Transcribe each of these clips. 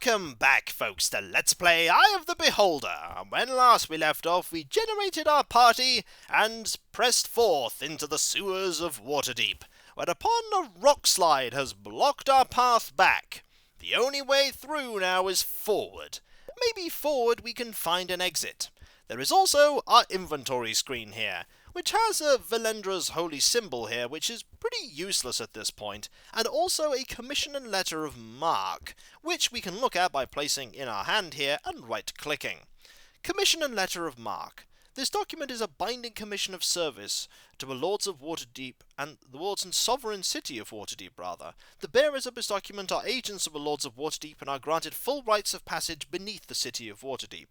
Welcome back, folks, to Let's Play Eye of the Beholder. And when last we left off, we generated our party and pressed forth into the sewers of Waterdeep, whereupon a rock slide has blocked our path back. The only way through now is forward. Maybe forward we can find an exit. There is also our inventory screen here, which has a Valendra's holy symbol here, which is pretty useless at this point, and also a commission and letter of marque, which we can look at by placing in our hand here and right-clicking. Commission and letter of marque. This document is a binding commission of service to the Lords of Waterdeep and the Lords and Sovereign City of Waterdeep, rather. The bearers of this document are agents of the Lords of Waterdeep and are granted full rights of passage beneath the City of Waterdeep.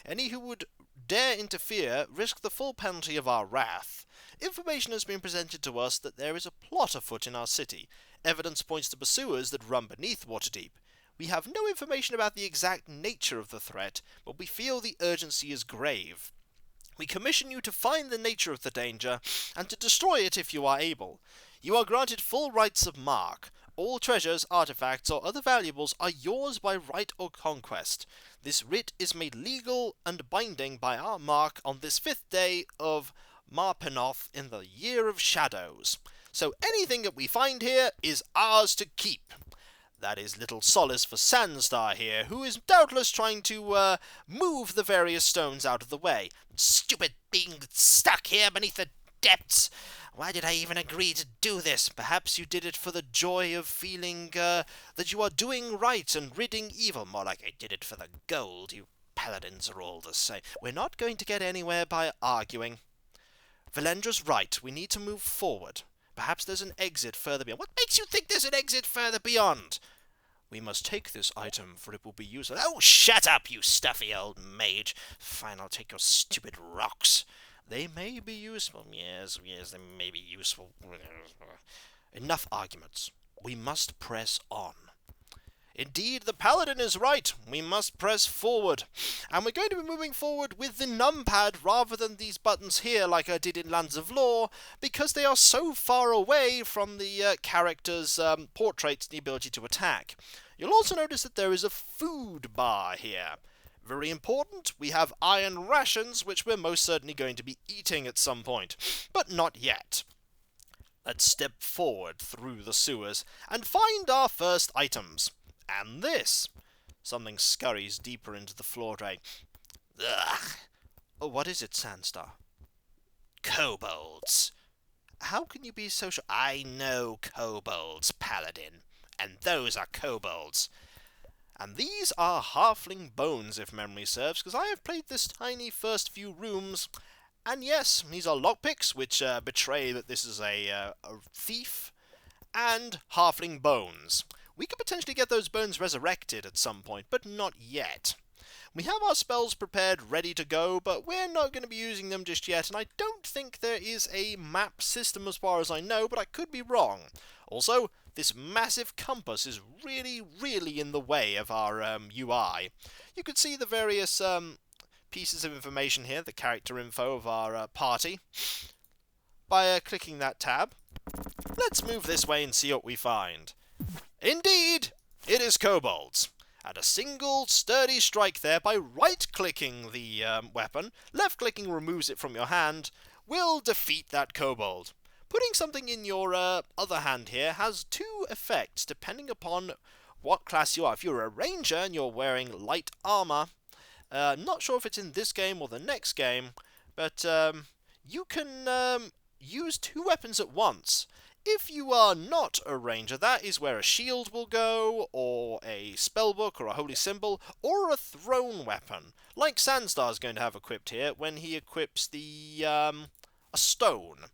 Any who would dare interfere risk the full penalty of our wrath. Information has been presented to us that there is a plot afoot in our city. Evidence points to pursuers that run beneath Waterdeep. We have no information about the exact nature of the threat, but we feel the urgency is grave. We commission you to find the nature of the danger, and to destroy it if you are able. You are granted full rights of marque. All treasures, artifacts, or other valuables are yours by right or conquest. This writ is made legal and binding by our marque on this 5th day of Marpenoth in the Year of Shadows. So anything that we find here is ours to keep. That is little solace for Sandstar here, who is doubtless trying to move the various stones out of the way. Stupid being stuck here beneath the depths! Why did I even agree to do this? Perhaps you did it for the joy of feeling that you are doing right and ridding evil. More like I did it for the gold. You paladins are all the same. We're not going to get anywhere by arguing. Valendra's right. We need to move forward. Perhaps there's an exit further beyond. What makes you think there's an exit further beyond? We must take this item, for it will be useful. Oh, shut up, you stuffy old mage. Fine, I'll take your stupid rocks. They may be useful. Yes, they may be useful. Enough arguments. We must press on. Indeed, the paladin is right. We must press forward. And we're going to be moving forward with the numpad rather than these buttons here like I did in Lands of Lore, because they are so far away from the character's portraits and the ability to attack. You'll also notice that there is a food bar here. Very important, we have iron rations, which we're most certainly going to be eating at some point, but not yet. Let's step forward through the sewers and find our first items. And this. Something scurries deeper into the floor drain. Ugh. Oh, what is it, Sandstar? Kobolds. How can you be so sure? I know kobolds, Paladin. And those are kobolds. And these are halfling bones, if memory serves, because I have played this tiny first few rooms. And yes, these are lockpicks, which betray that this is a thief. And halfling bones. We could potentially get those bones resurrected at some point, but not yet. We have our spells prepared, ready to go, but we're not going to be using them just yet, and I don't think there is a map system as far as I know, but I could be wrong. Also, this massive compass is really in the way of our UI. You could see the various pieces of information here, the character info of our party, by clicking that tab. Let's move this way and see what we find. Indeed, it is kobolds. And a single sturdy strike there by right-clicking the weapon, left-clicking removes it from your hand, will defeat that kobold. Putting something in your other hand here has two effects, depending upon what class you are. If you're a ranger and you're wearing light armor, not sure if it's in this game or the next game, but you can use two weapons at once. If you are not a ranger, that is where a shield will go, or a spellbook, or a holy symbol, or a thrown weapon, like Sandstar is going to have equipped here when he equips the a stone.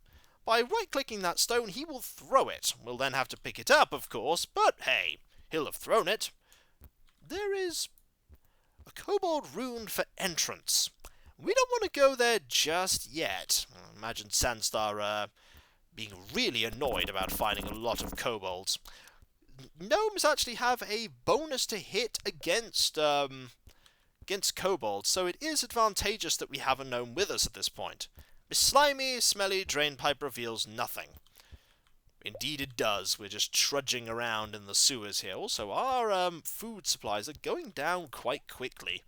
By right-clicking that stone, he will throw it. We'll then have to pick it up, of course, but hey, he'll have thrown it. There is a kobold rune for entrance. We don't want to go there just yet. Imagine Sandstar being really annoyed about finding a lot of kobolds. Gnomes actually have a bonus to hit against kobolds, so it is advantageous that we have a gnome with us at this point. The slimy, smelly drainpipe reveals nothing. Indeed it does. We're just trudging around in the sewers here. Also, our food supplies are going down quite quickly.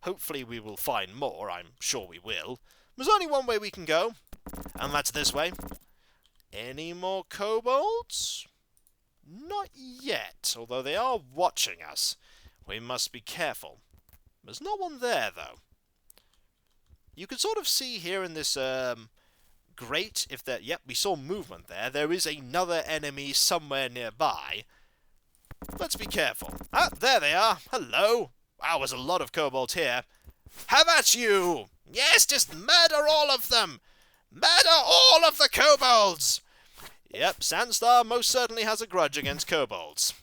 Hopefully we will find more. I'm sure we will. There's only one way we can go, and that's this way. Any more kobolds? Not yet, although they are watching us. We must be careful. There's no one there, though. You can sort of see here in this grate, if there... Yep, we saw movement there. There is another enemy somewhere nearby. Let's be careful. Ah, there they are. Hello. Wow, there's a lot of kobolds here. Have at you! Yes, just murder all of them! Murder all of the kobolds! Yep, Sandstar most certainly has a grudge against kobolds.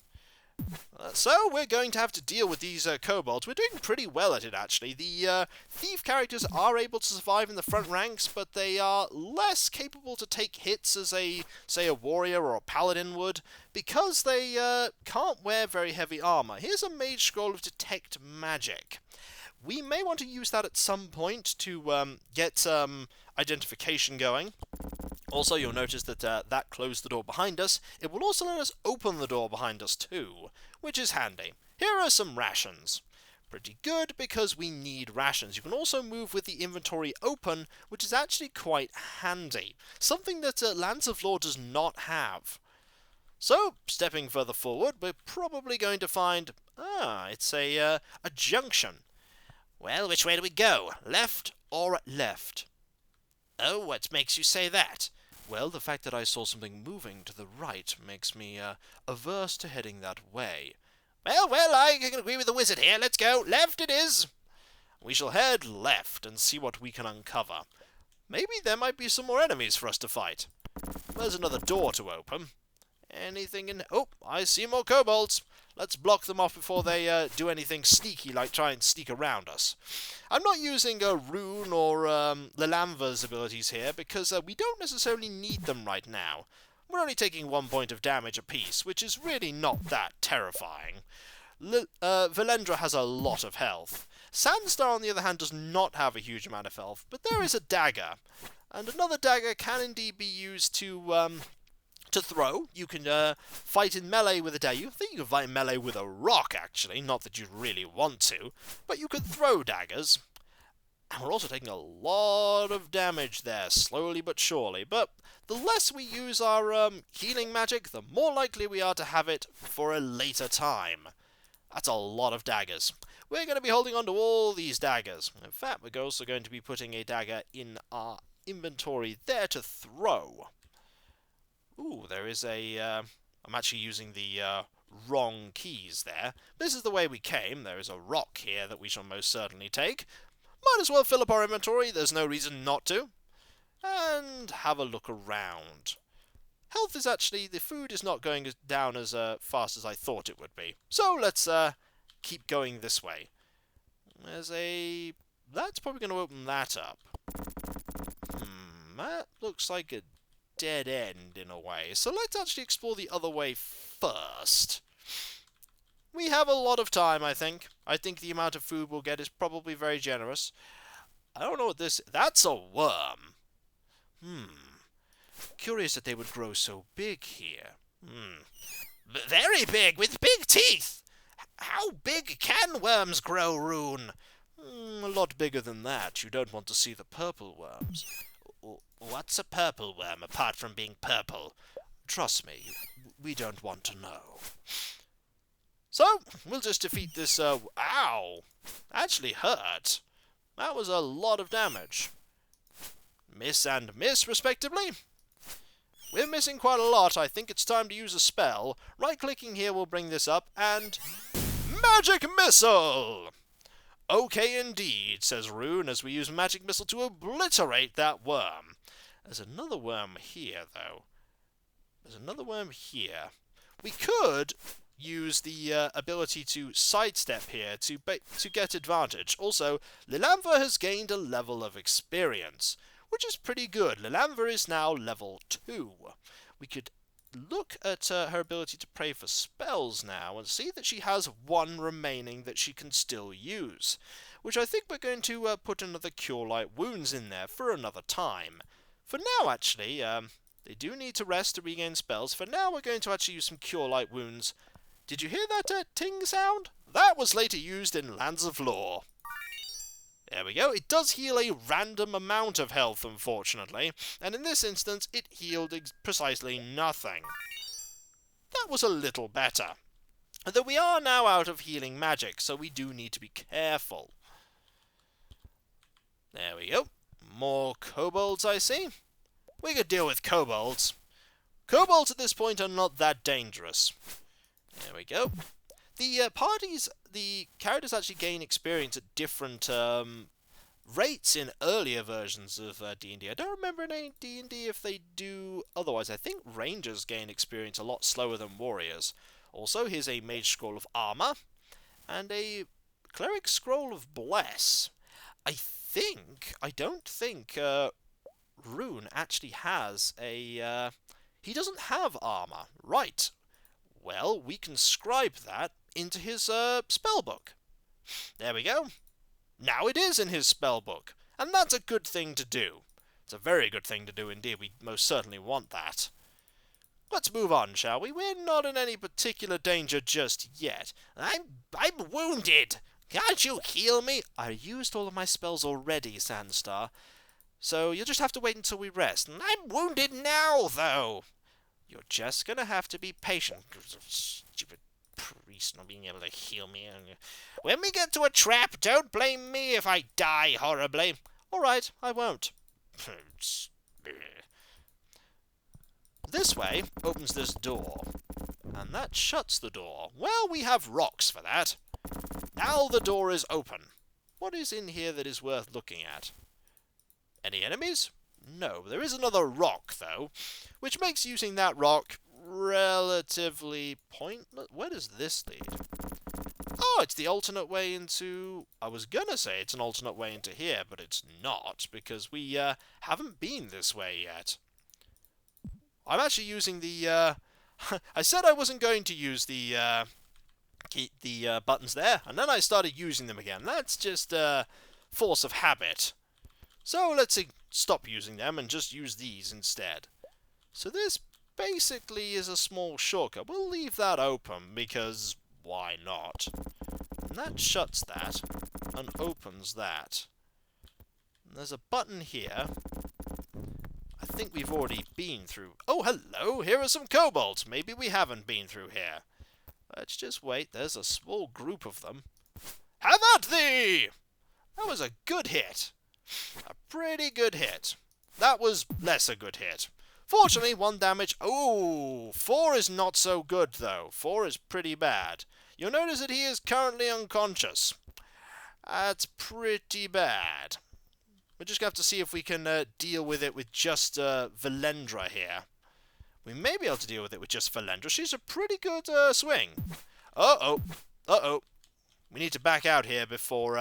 So we're going to have to deal with these kobolds. We're doing pretty well at it, actually. The thief characters are able to survive in the front ranks, but they are less capable to take hits as say a warrior or a paladin would, because they can't wear very heavy armor. Here's a mage scroll of detect magic. We may want to use that at some point to get identification going. Also, you'll notice that that closed the door behind us. It will also let us open the door behind us too, which is handy. Here are some rations. Pretty good, because we need rations. You can also move with the inventory open, which is actually quite handy. Something that Lands of Lore does not have. So, stepping further forward, we're probably going to find... it's a junction. Well, which way do we go? Left or left? Oh, what makes you say that? Well, the fact that I saw something moving to the right makes me averse to heading that way. Well, I can agree with the wizard here. Let's go. Left it is. We shall head left and see what we can uncover. Maybe there might be some more enemies for us to fight. There's another door to open. Anything in... Oh, I see more kobolds. Let's block them off before they do anything sneaky, like try and sneak around us. I'm not using Rune or Lilandra's abilities here, because we don't necessarily need them right now. We're only taking 1 point of damage apiece, which is really not that terrifying. Valendra has a lot of health. Sandstar, on the other hand, does not have a huge amount of health, but there is a dagger. And another dagger can indeed be used to throw. You can fight in melee with a dagger. I think you can fight in melee with a rock, actually. Not that you really want to, but you can throw daggers. And we're also taking a lot of damage there, slowly but surely. But the less we use our healing magic, the more likely we are to have it for a later time. That's a lot of daggers. We're going to be holding on to all these daggers. In fact, we're also going to be putting a dagger in our inventory there to throw. Ooh, there is a... I'm actually using the wrong keys there. This is the way we came. There is a rock here that we shall most certainly take. Might as well fill up our inventory. There's no reason not to. And have a look around. Health is actually... The food is not going down as fast as I thought it would be. So let's keep going this way. There's a... That's probably going to open that up. That looks like a dead end in a way. So let's actually explore the other way first. We have a lot of time, I think. I think the amount of food we'll get is probably very generous. I don't know what this... That's a worm. Curious that they would grow so big here. Very big, with big teeth! How big can worms grow, Rune? A lot bigger than that. You don't want to see the purple worms. What's a purple worm, apart from being purple? Trust me, we don't want to know. So, we'll just defeat this, ow! Actually hurt. That was a lot of damage. Miss and miss, respectively. We're missing quite a lot. I think it's time to use a spell. Right-clicking here will bring this up, and... Magic Missile! Okay indeed, says Rune, as we use Magic Missile to obliterate that worm. There's another worm here, though. There's another worm here. We could use the ability to sidestep here to get advantage. Also, Lilandra has gained a level of experience, which is pretty good. Lilandra is now level 2. We could look at her ability to pray for spells now and see that she has 1 remaining that she can still use, which I think we're going to put another Cure Light Wounds in there for another time. For now, actually, They do need to rest to regain spells. For now, we're going to actually use some Cure Light Wounds. Did you hear that ting sound? That was later used in Lands of Lore. There we go. It does heal a random amount of health, unfortunately, and in this instance, it healed precisely nothing. That was a little better. Though we are now out of healing magic, so we do need to be careful. There we go. More kobolds, I see. We could deal with kobolds. Kobolds at this point are not that dangerous. There we go. The characters actually gain experience at different rates in earlier versions of D&D. I don't remember in any D&D if they do otherwise. I think rangers gain experience a lot slower than warriors. Also, here's a mage scroll of armor and a cleric scroll of bless. I don't think Rune actually has a... he doesn't have armor. Right. Well, we can scribe that into his spellbook. There we go. Now it is in his spellbook, and that's a good thing to do. It's a very good thing to do indeed. We most certainly want that. Let's move on, shall we? We're not in any particular danger just yet. I'm wounded. Can't you heal me? I used all of my spells already, Sandstar. So you'll just have to wait until we rest. I'm wounded now, though. You're just gonna have to be patient. Stupid priest not being able to heal me. When we get to a trap, don't blame me if I die horribly. All right, I won't. This way opens this door, and that shuts the door. Well, we have rocks for that. Now the door is open. What is in here that is worth looking at? Any enemies? No, there is another rock, though, which makes using that rock relatively pointless. Where does this lead? Oh, it's the alternate way into... I was gonna say it's an alternate way into here, but it's not, because we haven't been this way yet. I'm actually using the... I said I wasn't going to use the buttons there, and then I started using them again. That's just force of habit. So let's stop using them and just use these instead. So this basically is a small shortcut. We'll leave that open because why not? And that shuts that and opens that. And there's a button here. I think we've already been through... Oh, hello! Here are some kobolds! Maybe we haven't been through here. Let's just wait. There's a small group of them. Have at thee! That was a good hit. A pretty good hit. That was less a good hit. Fortunately, 1 damage. Oh, 4 is not so good, though. 4 is pretty bad. You'll notice that he is currently unconscious. That's pretty bad. We're just going to have to see if we can deal with it with just Valendra here. We may be able to deal with it with just Valendra. She's a pretty good swing. Uh-oh. Uh-oh. We need to back out here before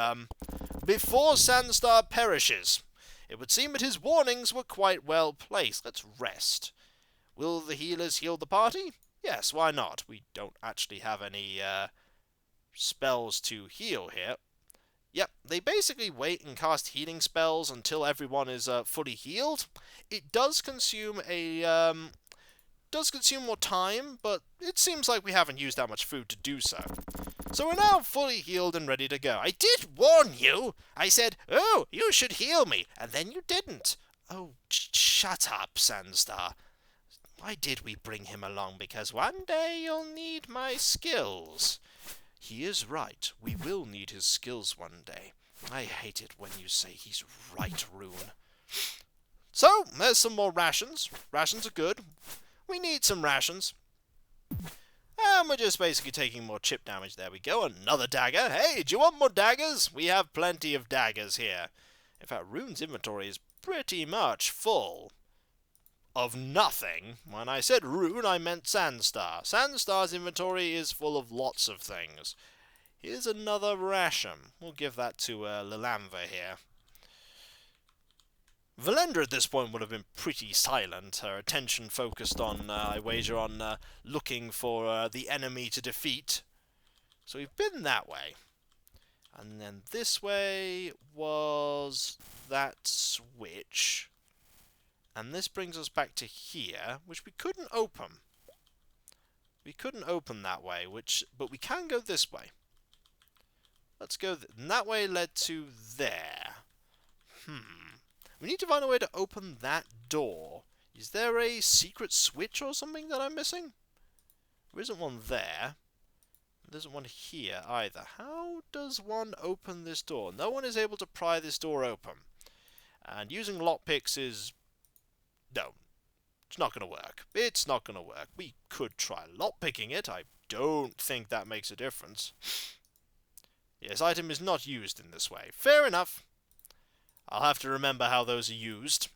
Sandstar perishes. It would seem that his warnings were quite well placed. Let's rest. Will the healers heal the party? Yes, why not? We don't actually have any spells to heal here. Yep, they basically wait and cast healing spells until everyone is fully healed. It does consume more time, but it seems like we haven't used that much food to do so. So we're now fully healed and ready to go. I did warn you! I said, oh, you should heal me, and then you didn't. Oh, shut up, Sandstar. Why did we bring him along? Because one day you'll need my skills. He is right. We will need his skills one day. I hate it when you say he's right, Rune. So, there's some more rations. Rations are good. We need some rations. And we're just basically taking more chip damage. There we go. Another dagger. Hey, do you want more daggers? We have plenty of daggers here. In fact, Rune's inventory is pretty much full of nothing. When I said Rune, I meant Sandstar. Sandstar's inventory is full of lots of things. Here's another ration. We'll give that to Lilanva here. Valendra at this point would have been pretty silent. Her attention focused on, I wager, on looking for the enemy to defeat. So we've been that way. And then this way was that switch. And this brings us back to here, which we couldn't open. We couldn't open that way, but we can go this way. Let's go, and that way led to there. We need to find a way to open that door. Is there a secret switch or something that I'm missing? There isn't one there. There isn't one here either. How does one open this door? No one is able to pry this door open. And using lockpicks is... no. It's not going to work. It's not going to work. We could try lockpicking it. I don't think that makes a difference. Yes, item is not used in this way. Fair enough. I'll have to remember how those are used.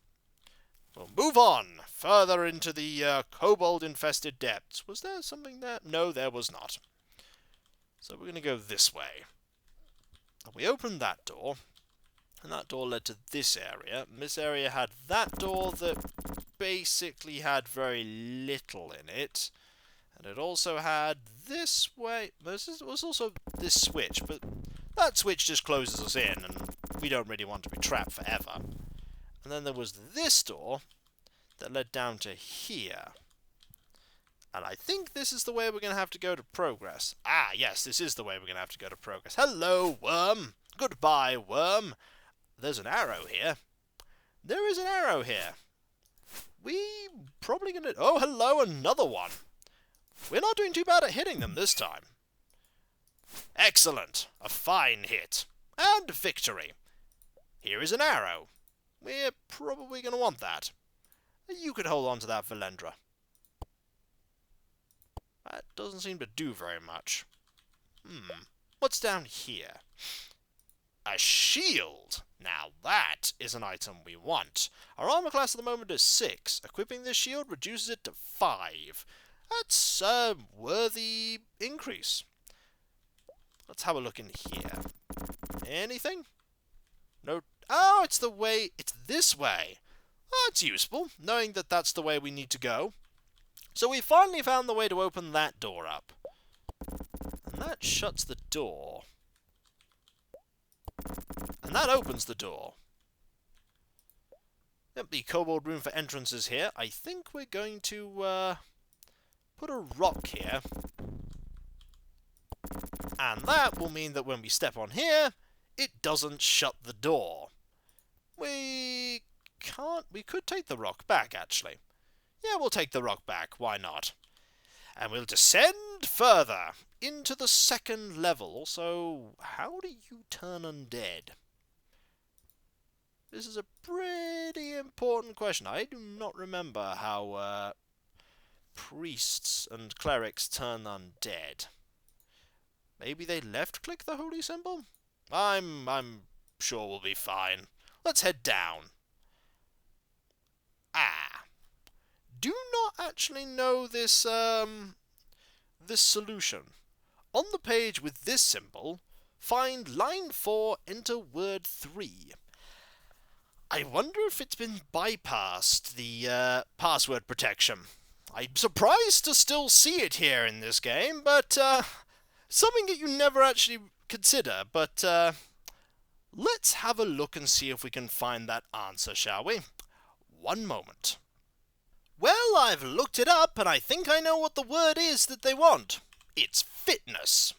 We'll move on. Further into the kobold-infested depths. Was there something there? No, there was not. So we're going to go this way. And we opened that door. And that door led to this area. And this area had that door that basically had very little in it. And it also had this way. There was also this switch, but that switch just closes us in, and we don't really want to be trapped forever. And then there was this door that led down to here. And I think this is the way we're going to have to go to progress. Ah, yes, this is the way we're going to have to go to progress. Hello, worm. Goodbye, worm. There's an arrow here. There is an arrow here. We probably going to... oh, hello, another one. We're not doing too bad at hitting them this time. Excellent. A fine hit. And victory. Here is an arrow. We're probably going to want that. You could hold on to that, Valendra. That doesn't seem to do very much. What's down here? A shield! Now that is an item we want. Our armor class at the moment is 6. Equipping this shield reduces it to 5. That's a worthy increase. Let's have a look in here. Anything? No. Oh, it's the way. It's this way. Oh, it's useful, knowing that that's the way we need to go. So we finally found the way to open that door up. And that shuts the door. And that opens the door. Yep, the kobold room for entrances here. I think we're going to put a rock here. And that will mean that when we step on here, it doesn't shut the door. We could take the rock back, actually. Yeah, we'll take the rock back. Why not? And we'll descend further into the second level. So, how do you turn undead? This is a pretty important question. I do not remember how priests and clerics turn undead. Maybe they left-click the holy symbol? I'm sure we'll be fine. Let's head down. Do not actually know this this solution. On the page with this symbol, find line 4, enter word 3. I wonder if it's been bypassed, the password protection. I'm surprised to still see it here in this game, but something that you never actually consider. But let's have a look and see if we can find that answer, shall we? One moment. Well, I've looked it up, and I think I know what the word is that they want. It's fitness.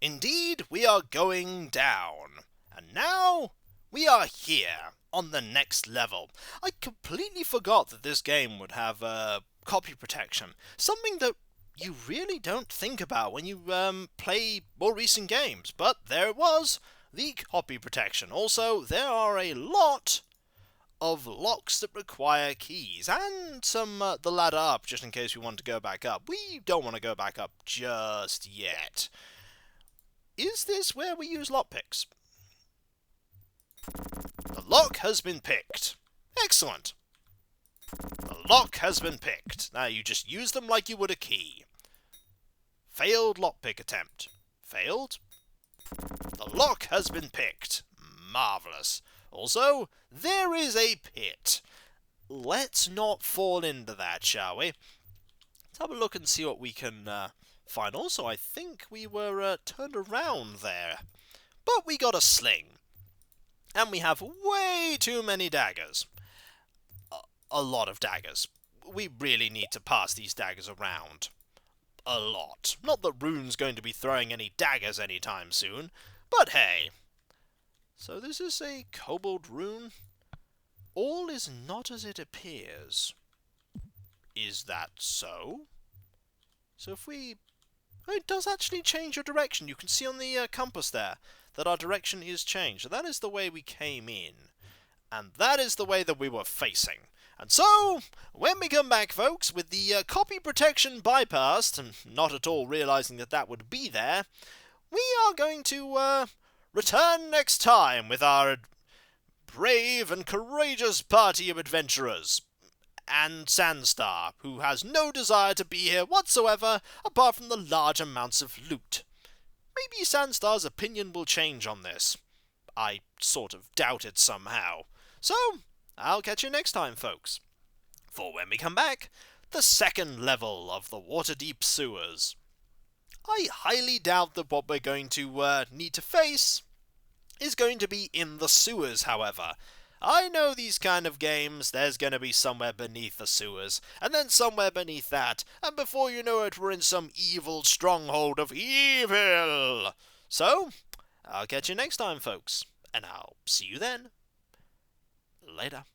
Indeed, we are going down. And now, we are here, on the next level. I completely forgot that this game would have copy protection. Something that you really don't think about when you play more recent games. But there it was, the copy protection. Also, there are a lot of locks that require keys, and some the ladder up, just in case we want to go back up. We don't want to go back up just yet. Is this where we use lockpicks? The lock has been picked. Excellent. The lock has been picked. Now you just use them like you would a key. Failed lockpick attempt. Failed. The lock has been picked. Marvellous. Also, there is a pit. Let's not fall into that, shall we? Let's have a look and see what we can find. Also, I think we were turned around there. But we got a sling. And we have way too many daggers. a lot of daggers. We really need to pass these daggers around. A lot. Not that Rune's going to be throwing any daggers anytime soon, but hey. So this is a kobold rune? All is not as it appears. Is that so? So if we... Oh, it does actually change your direction. You can see on the compass there that our direction is changed. That is the way we came in. And that is the way that we were facing. And so, when we come back, folks, with the copy protection bypassed, and not at all realizing that that would be there, we are going to return next time with our brave and courageous party of adventurers. And Sandstar, who has no desire to be here whatsoever, apart from the large amounts of loot. Maybe Sandstar's opinion will change on this. I sort of doubt it somehow. So, I'll catch you next time, folks. For when we come back, the second level of the Waterdeep sewers. I highly doubt that what we're going to need to face is going to be in the sewers, however. I know these kind of games, there's going to be somewhere beneath the sewers, and then somewhere beneath that, and before you know it, we're in some evil stronghold of evil. So, I'll catch you next time, folks, and I'll see you then. Later.